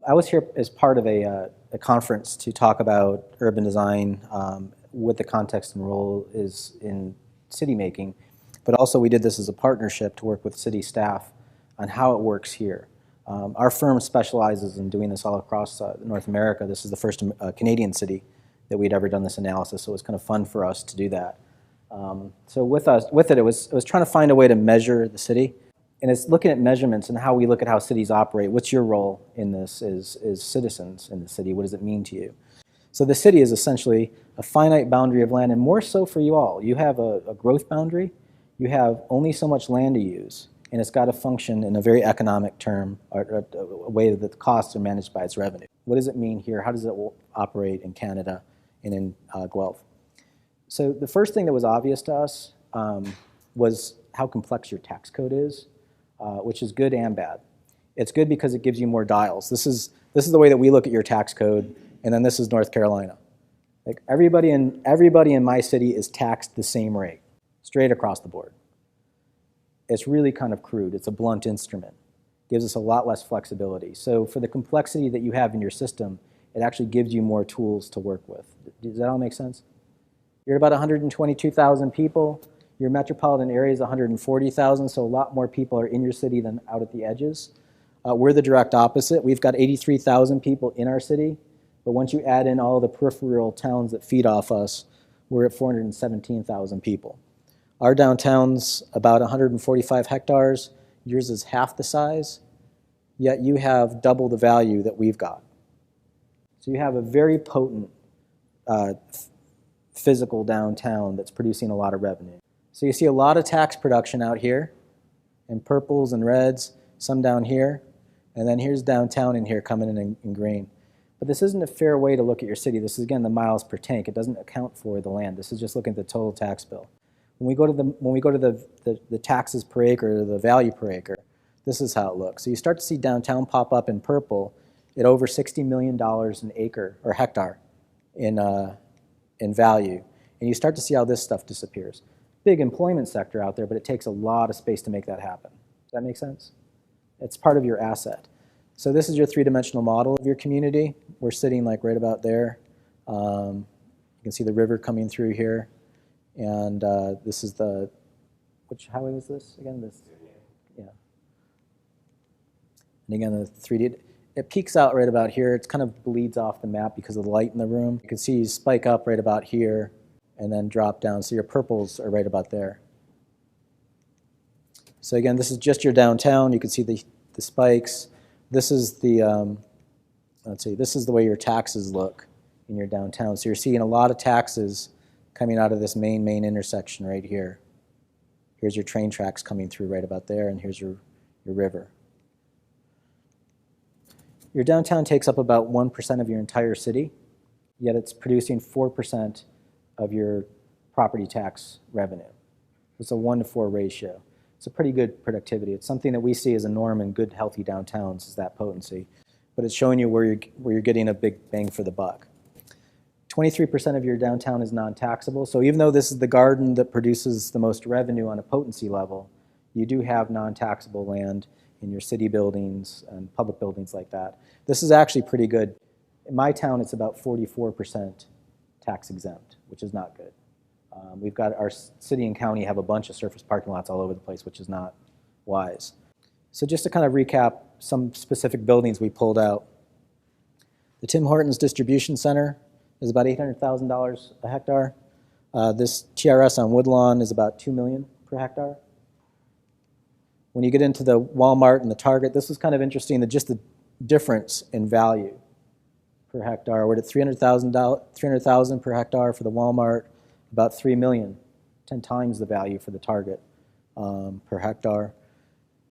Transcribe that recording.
I was here as part of a conference to talk about urban design, what the context and role is in city making, but also we did this as a partnership to work with city staff on how it works here. Our firm specializes in doing this all across North America. This is the first Canadian city that we'd ever done this analysis, so it was kind of fun for us to do that. So with it was trying to find a way to measure the city, and it's looking at measurements and how we look at how cities operate. What's your role in this as citizens in the city? What does it mean to you? So the city is essentially a finite boundary of land, and more so for you all. You have a growth boundary. You have only so much land to use, and it's got to function in a very economic term, or a way that the costs are managed by its revenue. What does it mean here? How does it operate in Canada and in Guelph? So the first thing that was obvious to us was how complex your tax code is, which is good and bad. It's good because it gives you more dials. This is the way that we look at your tax code, and then this is North Carolina. Like everybody in my city is taxed the same rate, straight across the board. It's really kind of crude. It's a blunt instrument. It gives us a lot less flexibility. So for the complexity that you have in your system, it actually gives you more tools to work with. Does that all make sense? You're at about 122,000 people. Your metropolitan area is 140,000, so a lot more people are in your city than out at the edges. We're the direct opposite. We've got 83,000 people in our city, but once you add in all the peripheral towns that feed off us, we're at 417,000 people. Our downtown's about 145 hectares. Yours is half the size, yet you have double the value that we've got. So you have a very potent physical downtown that's producing a lot of revenue. So you see a lot of tax production out here in purples and reds, some down here, and then here's downtown in here coming in green. But this isn't a fair way to look at your city. This is, again, the miles per tank. It doesn't account for the land. This is just looking at the total tax bill. When we go to the taxes per acre, the value per acre, this is how it looks. So you start to see downtown pop up in purple at over $60 million an acre or hectare in value. And you start to see how this stuff disappears. Big employment sector out there, but it takes a lot of space to make that happen. Does that make sense? It's part of your asset. So this is your three-dimensional model of your community. We're sitting like right about there. You can see the river coming through here. And this is which highway is this again? Yeah. And again, the 3D, it peaks out right about here. It kind of bleeds off the map because of the light in the room. You can see you spike up right about here and then drop down. So your purples are right about there. So again, this is just your downtown. You can see the spikes. This is this is the way your taxes look in your downtown. So you're seeing a lot of taxes coming out of this main intersection right here. Here's your train tracks coming through right about there, and here's your river. Your downtown takes up about 1% of your entire city, yet it's producing 4% of your property tax revenue. It's a 1-to-4 ratio. It's a pretty good productivity. It's something that we see as a norm in good, healthy downtowns, is that potency. But it's showing you where you're getting a big bang for the buck. 23% of your downtown is non-taxable. So even though this is the garden that produces the most revenue on a potency level, you do have non-taxable land in your city buildings and public buildings like that. This is actually pretty good. In my town, it's about 44% tax exempt, which is not good. We've got our city and county have a bunch of surface parking lots all over the place, which is not wise. So just to kind of recap some specific buildings we pulled out. The Tim Hortons Distribution Center is about $800,000 a hectare. This TRS on Woodlawn is about $2 million per hectare. When you get into the Walmart and the Target, this is kind of interesting, just the difference in value per hectare. We're at $300,000 per hectare for the Walmart, about $3 million, 10 times the value for the Target per hectare.